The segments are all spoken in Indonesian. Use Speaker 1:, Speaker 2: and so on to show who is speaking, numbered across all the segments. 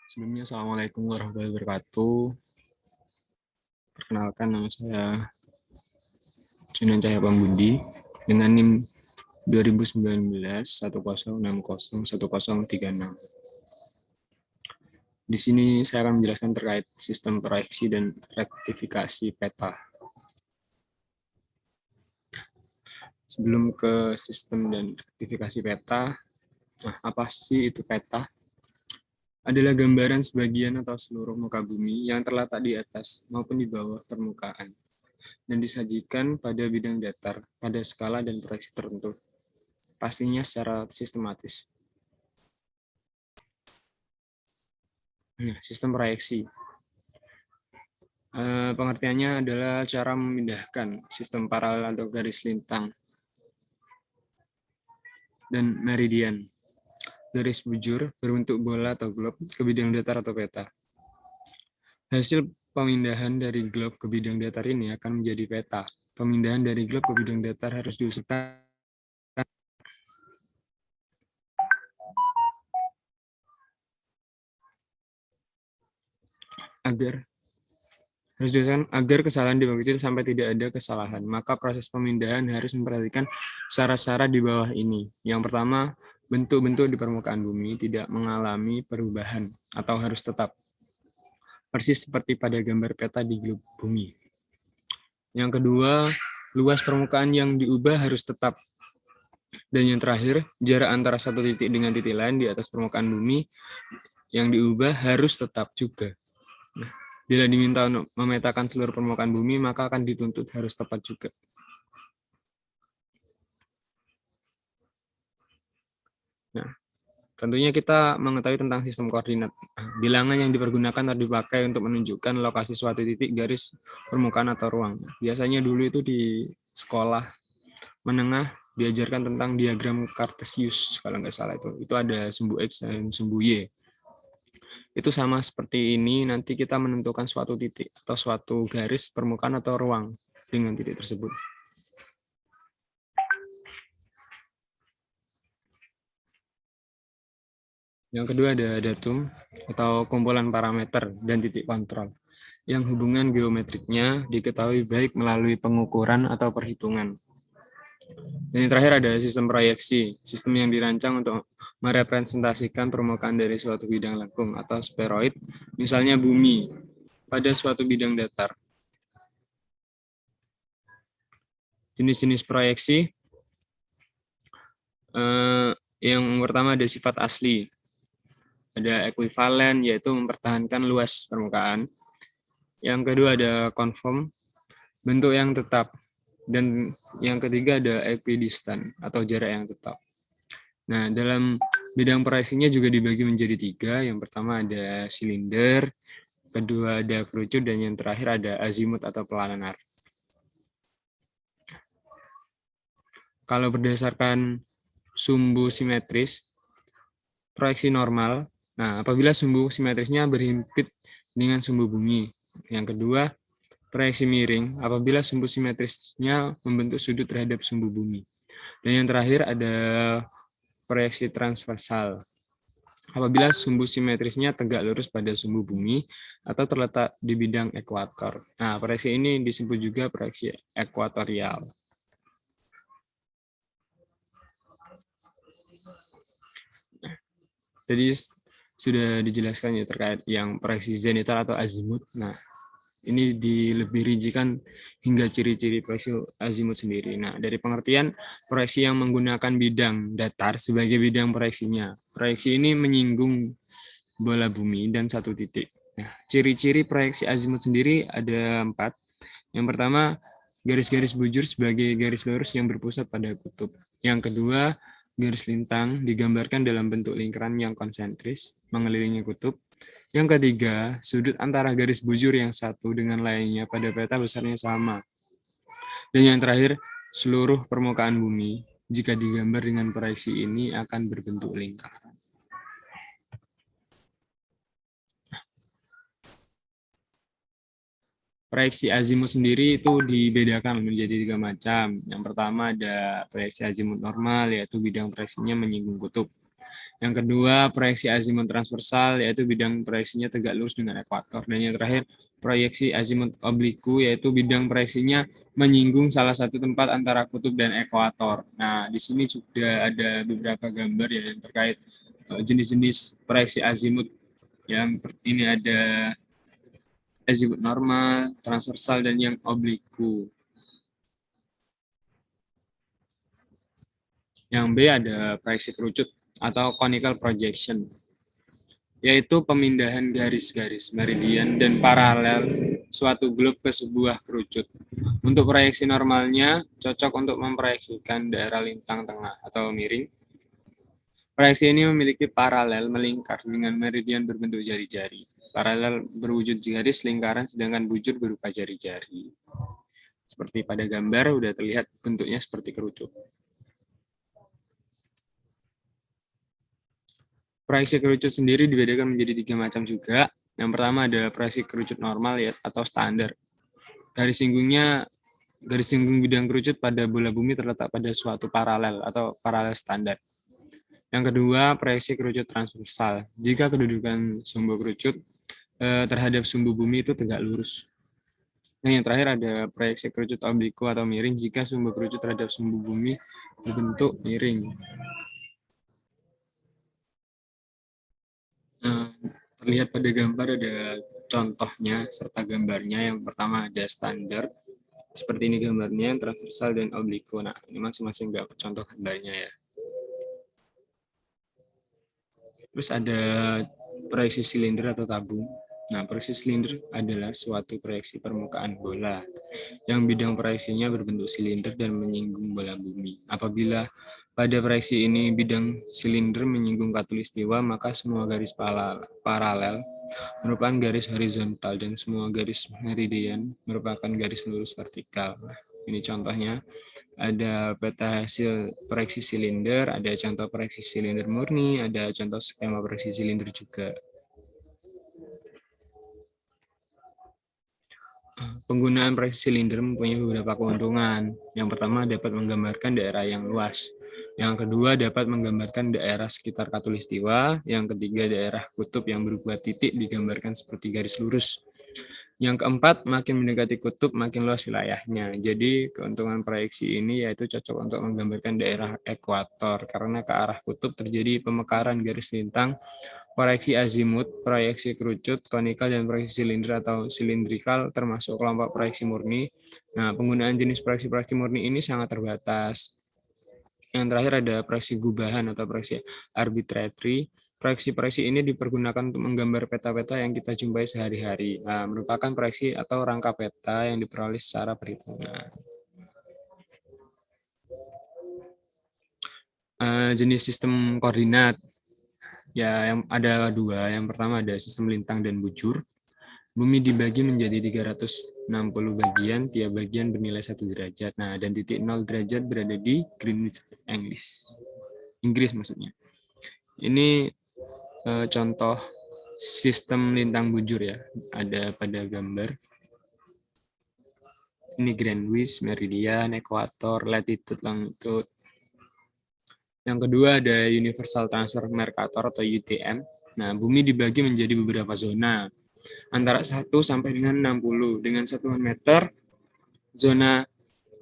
Speaker 1: Sebelumnya, Assalamualaikum warahmatullahi wabarakatuh. Perkenalkan, nama saya Junan Cahya Pambudi dengan NIM 2019 10601036. Di sini saya akan menjelaskan terkait sistem proyeksi dan rektifikasi peta. Sebelum ke sistem dan rektifikasi peta, apa sih itu peta? Adalah gambaran sebagian atau seluruh muka bumi yang terletak di atas maupun di bawah permukaan dan disajikan pada bidang datar pada skala dan proyeksi tertentu, pastinya secara sistematis. Nah, sistem proyeksi. Pengertiannya adalah cara memindahkan sistem paralel atau garis lintang dan meridian, garis bujur berbentuk bola atau glob ke bidang datar atau peta. Hasil pemindahan dari glob ke bidang datar ini akan menjadi peta. Pemindahan dari glob ke bidang datar harus diusahakan agar kesalahan dibagi kecil sampai tidak ada kesalahan. Maka proses pemindahan harus memperhatikan syarat-syarat di bawah ini. Yang pertama, bentuk-bentuk di permukaan bumi tidak mengalami perubahan atau harus tetap, persis seperti pada gambar peta di globe bumi. Yang kedua, luas permukaan yang diubah harus tetap. Dan yang terakhir, jarak antara satu titik dengan titik lain di atas permukaan bumi yang diubah harus tetap juga. Nah, bila diminta untuk memetakan seluruh permukaan bumi, maka akan dituntut harus tepat juga. Nah, tentunya kita mengetahui tentang sistem koordinat. Bilangan yang dipergunakan atau dipakai untuk menunjukkan lokasi suatu titik, garis, permukaan, atau ruang. Biasanya dulu itu di sekolah menengah diajarkan tentang diagram Cartesius, kalau nggak salah itu. Itu ada sumbu X dan sumbu Y. Itu sama seperti ini, nanti kita menentukan suatu titik atau suatu garis, permukaan, atau ruang dengan titik tersebut. Yang kedua ada datum atau kumpulan parameter dan titik kontrol yang hubungan geometriknya diketahui baik melalui pengukuran atau perhitungan. Dan yang terakhir ada sistem proyeksi, sistem yang dirancang untuk merepresentasikan permukaan dari suatu bidang lengkung atau spheroid, misalnya bumi, pada suatu bidang datar. Jenis-jenis proyeksi, yang pertama ada sifat asli, ada ekuivalen, yaitu mempertahankan luas permukaan. Yang kedua ada konform, bentuk yang tetap. Dan yang ketiga ada equidistant, atau jarak yang tetap. Nah, dalam bidang proyeksinya juga dibagi menjadi 3. Yang pertama ada silinder, kedua ada kerucut, dan yang terakhir ada azimut atau planar. Kalau berdasarkan sumbu simetris, proyeksi normal, nah apabila sumbu simetrisnya berhimpit dengan sumbu bumi. Yang kedua, proyeksi miring, apabila sumbu simetrisnya membentuk sudut terhadap sumbu bumi. Dan yang terakhir ada proyeksi transversal, apabila sumbu simetrisnya tegak lurus pada sumbu bumi atau terletak di bidang ekuator. Nah, proyeksi ini disebut juga proyeksi ekuatorial. Jadi sudah dijelaskan ya terkait yang proyeksi zenital atau azimut. Nah, ini lebih rincikan hingga ciri-ciri proyeksi azimut sendiri. Nah, dari pengertian, proyeksi yang menggunakan bidang datar sebagai bidang proyeksinya. Proyeksi ini menyinggung bola bumi dan satu titik. Nah, ciri-ciri proyeksi azimut sendiri ada 4. Yang pertama, garis-garis bujur sebagai garis lurus yang berpusat pada kutub. Yang kedua, garis lintang digambarkan dalam bentuk lingkaran yang konsentris mengelilingi kutub. Yang ketiga, sudut antara garis bujur yang satu dengan lainnya pada peta besarnya sama. Dan yang terakhir, seluruh permukaan bumi jika digambar dengan proyeksi ini akan berbentuk lingkaran. Proyeksi azimut sendiri itu dibedakan menjadi 3 macam. Yang pertama ada proyeksi azimut normal, yaitu bidang proyeksinya menyinggung kutub. Yang kedua, proyeksi azimut transversal, yaitu bidang proyeksinya tegak lurus dengan ekuator. Dan yang terakhir, proyeksi azimut obliku, yaitu bidang proyeksinya menyinggung salah satu tempat antara kutub dan ekuator. Nah, di sini juga ada beberapa gambar ya yang terkait jenis-jenis proyeksi azimut. Yang ini ada azimut normal, transversal, dan yang obliku. Yang B ada proyeksi kerucut atau conical projection, yaitu pemindahan garis-garis meridian dan paralel suatu globe ke sebuah kerucut. Untuk proyeksi normalnya, cocok untuk memproyeksikan daerah lintang tengah atau miring. Proyeksi ini memiliki paralel melingkar dengan meridian berbentuk jari-jari. Paralel berwujud garis lingkaran, sedangkan bujur berupa jari-jari. Seperti pada gambar, udah terlihat bentuknya seperti kerucut. Proyeksi kerucut sendiri dibedakan menjadi 3 macam juga. Yang pertama ada proyeksi kerucut normal ya, atau standar. Garis singgung bidang kerucut pada bola bumi terletak pada suatu paralel atau paralel standar. Yang kedua, proyeksi kerucut transversal. Jika kedudukan sumbu kerucut terhadap sumbu bumi itu tegak lurus. Nah, yang terakhir ada proyeksi kerucut obliku atau miring jika sumbu kerucut terhadap sumbu bumi berbentuk miring. Terlihat pada gambar ada contohnya serta gambarnya. Yang pertama ada standar, seperti ini gambarnya, transversal dan obliku. Nah, ini masing-masing contoh gambarnya ya. Terus ada proyeksi silinder atau tabung. Nah, proyeksi silinder adalah suatu proyeksi permukaan bola yang bidang proyeksinya berbentuk silinder dan menyinggung bola bumi. Apabila pada proyeksi ini bidang silinder menyinggung khatulistiwa, maka semua garis paralel merupakan garis horizontal dan semua garis meridian merupakan garis lurus vertikal. Nah, ini contohnya. Ada peta hasil proyeksi silinder, ada contoh proyeksi silinder murni, ada contoh skema proyeksi silinder juga. Penggunaan proyeksi silinder mempunyai beberapa keuntungan. Yang pertama dapat menggambarkan daerah yang luas. Yang kedua dapat menggambarkan daerah sekitar khatulistiwa. Yang ketiga daerah kutub yang berupa titik digambarkan seperti garis lurus. Yang keempat, makin mendekati kutub, makin luas wilayahnya. Jadi, keuntungan proyeksi ini yaitu cocok untuk menggambarkan daerah ekuator, karena ke arah kutub terjadi pemekaran garis lintang, proyeksi azimut, proyeksi kerucut, konikal, dan proyeksi silinder atau silindrikal, termasuk kelompok proyeksi murni. Nah, penggunaan jenis proyeksi murni ini sangat terbatas. Yang terakhir ada proyeksi gubahan atau proyeksi arbitrary. Proyeksi-proyeksi ini dipergunakan untuk menggambar peta-peta yang kita jumpai sehari-hari. Nah, merupakan proyeksi atau rangka peta yang diperoleh secara perhitungan. Jenis sistem koordinat. Ya, yang ada dua. Yang pertama ada sistem lintang dan bujur. Bumi dibagi menjadi 360 bagian, tiap bagian bernilai 1 derajat. Nah, dan titik 0 derajat berada di Greenwich, Inggris maksudnya. Ini contoh sistem lintang bujur ya, ada pada gambar. Ini Greenwich, meridian, ekuator, latitude, longitude. Yang kedua ada Universal Transfer Mercator atau UTM. Nah, bumi dibagi menjadi beberapa zona antara 1 sampai dengan 60 dengan satuan meter. Zona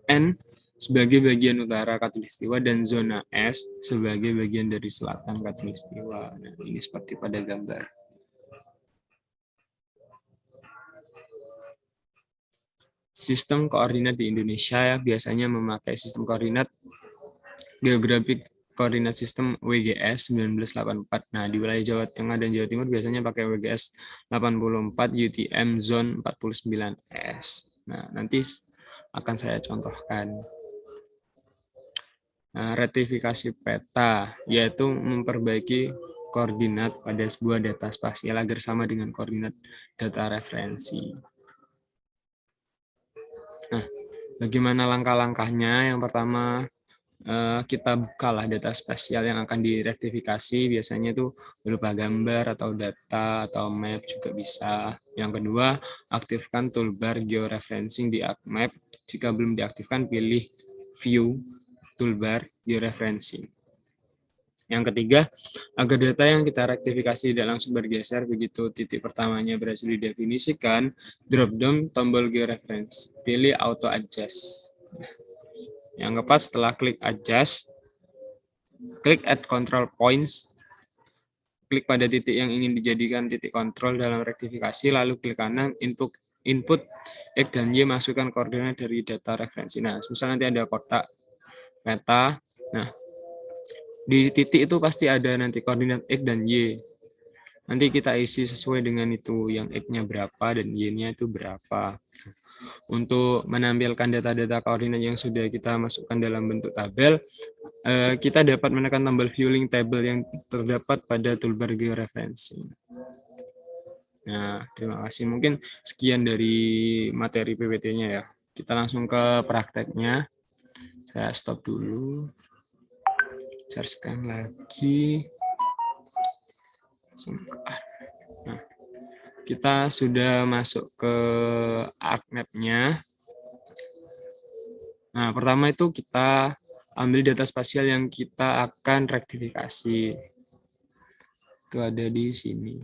Speaker 1: N sebagai bagian utara khatulistiwa dan zona S sebagai bagian dari selatan khatulistiwa. Nah, ini seperti pada gambar. Sistem koordinat di Indonesia ya, biasanya memakai sistem koordinat Geographic Coordinate System WGS 1984. Nah, di wilayah Jawa Tengah dan Jawa Timur biasanya pakai WGS 84 UTM Zone 49S. Nah, nanti akan saya contohkan. Nah, rectifikasi peta, yaitu memperbaiki koordinat pada sebuah data spasial agar sama dengan koordinat data referensi. Nah, bagaimana langkah-langkahnya? Yang pertama, kita bukalah data spasial yang akan direktifikasi, biasanya itu berupa gambar atau data atau map juga bisa. Yang kedua, aktifkan toolbar georeferencing di map. Jika belum diaktifkan, pilih view toolbar georeferencing. Yang ketiga, agar data yang kita rektifikasi tidak langsung bergeser begitu titik pertamanya berhasil didefinisikan, drop down tombol georeference, pilih auto adjust. Yang keempat, setelah klik adjust, klik add control points, klik pada titik yang ingin dijadikan titik kontrol dalam rektifikasi, lalu klik kanan input X dan Y, masukkan koordinat dari data referensi. Nah, misalnya nanti ada kotak peta. Nah, di titik itu pasti ada nanti koordinat X dan Y. Nanti kita isi sesuai dengan itu, yang X-nya berapa dan Y-nya itu berapa. Untuk menampilkan data-data koordinat yang sudah kita masukkan dalam bentuk tabel, kita dapat menekan tombol viewing table yang terdapat pada toolbar georeferensi. Nah, terima kasih. Mungkin sekian dari materi PPT-nya ya. Kita langsung ke prakteknya. Saya stop dulu. Share lagi. Nah, kita sudah masuk ke ArcMap-nya. Nah, pertama itu kita ambil data spasial yang kita akan rektifikasi. Itu ada di sini.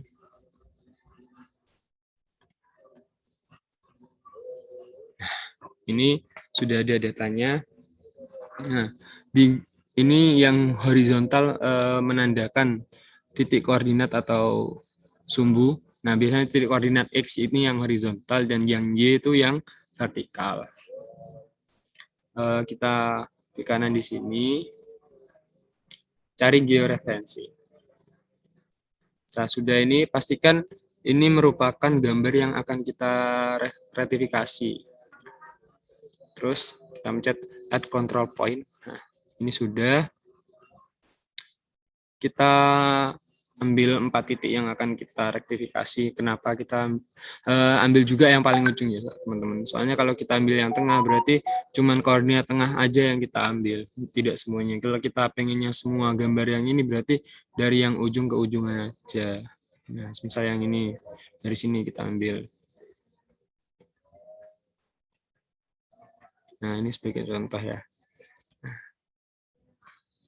Speaker 1: Ini sudah ada datanya. Nah, ini yang horizontal menandakan titik koordinat atau sumbu. Nah, biasanya titik koordinat X ini yang horizontal dan yang Y itu yang vertikal. Kita ke kanan di sini, cari georeferensi. Nah, sudah ini pastikan ini merupakan gambar yang akan kita rektifikasi. Terus kita mencet add control point. Nah, ini sudah. Kita ambil 4 titik yang akan kita rektifikasi. Kenapa kita ambil juga yang paling ujung ya teman-teman. Soalnya kalau kita ambil yang tengah berarti cuman koordinat tengah aja yang kita ambil, tidak semuanya. Kalau kita pengennya semua gambar yang ini berarti dari yang ujung ke ujung aja. Nah, misal yang ini dari sini kita ambil. Nah, ini sebagai contoh ya.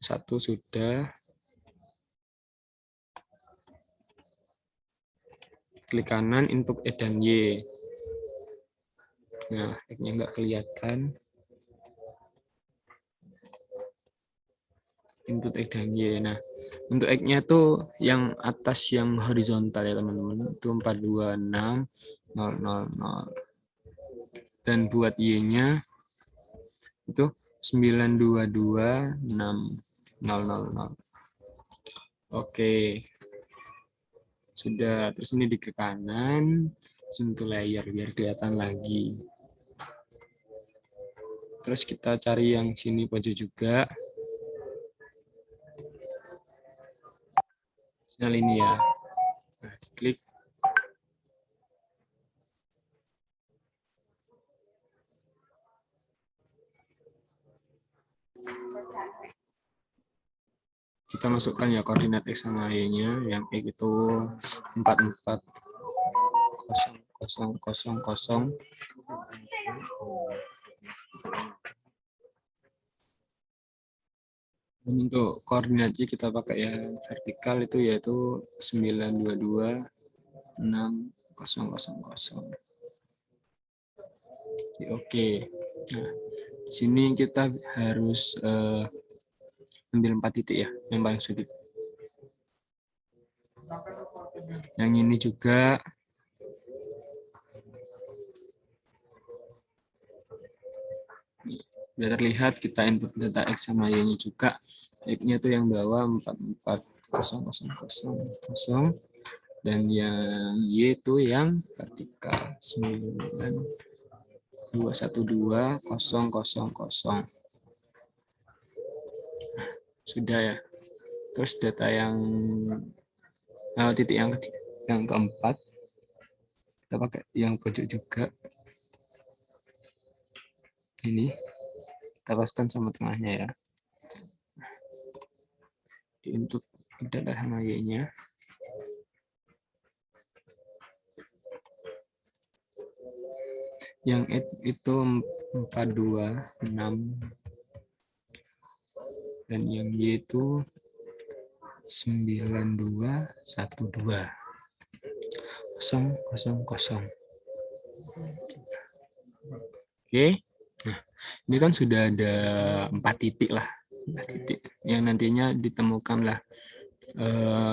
Speaker 1: Satu sudah. Klik kanan, input X dan Y. Nah, X-nya nggak kelihatan. Input X dan Y. Nah, untuk X-nya tuh yang atas yang horizontal ya teman-teman. Itu 426000. Dan buat Y-nya itu 922600. Oke. Sudah, terus ini di ke kanan, zoom to layer biar kelihatan lagi. Terus kita cari yang sini pojok juga. Sinyal ini ya. Nah, klik. Kita masukkan ya koordinat X sama Y-nya. Yang X itu 440000. Untuk koordinat Y kita pakai yang vertikal itu yaitu 922600. Oke. Nah, sini kita harus ambil 4 titik ya, yang paling sulit. Yang ini juga. Sudah terlihat, kita input data X sama Y-nya juga. X-nya itu yang bawah 440000 dan yang Y itu yang vertikal 9212000. Sudah ya. Terus data yang titik yang keempat kita pakai yang pojok juga. Ini kita paskan sama tengahnya ya. Di input data sama Y-nya. Yang itu 426 dan yang Y itu 9212 000. Oke, nah ini kan sudah ada 4 titik lah, 4 titik yang nantinya ditemukanlah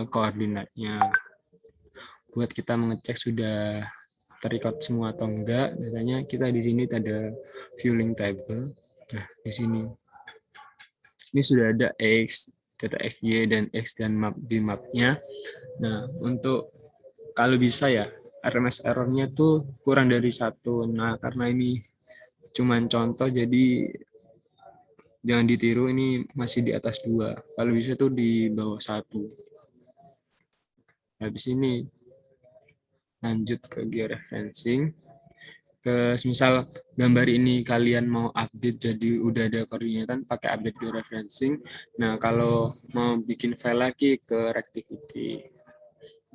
Speaker 1: koordinatnya. Buat kita mengecek sudah terrecord semua atau enggak, misalnya kita di sini ada viewing table. Nah, di sini ini sudah ada X, data XY dan X dan map di mapnya. Nah, untuk kalau bisa ya RMS errornya tuh kurang dari 1. Nah, karena ini cuman contoh, jadi jangan ditiru, ini masih di atas 2. Kalau bisa tuh di bawah 1. Habis ini lanjut ke georeferencing. Misal gambar ini kalian mau update jadi udah ada koordinatan, pakai update georeferencing. Nah, kalau mau bikin file lagi ke Reactivity.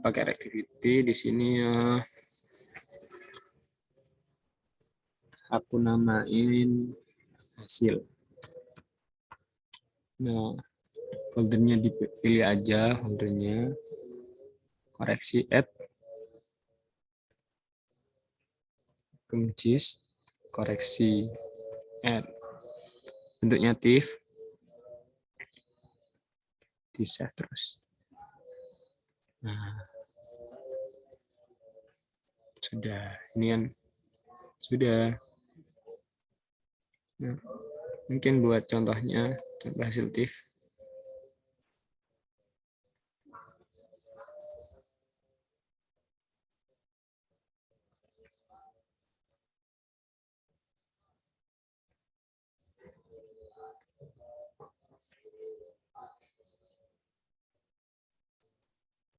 Speaker 1: Pakai Reactivity di sini aku namain hasil. Nah, foldernya dipilih aja, foldernya koreksi add kuncis koreksi add bentuknya TIFF, di save terus. Nah, sudah, ini kan sudah. Nah, mungkin buat contohnya, contoh hasil TIFF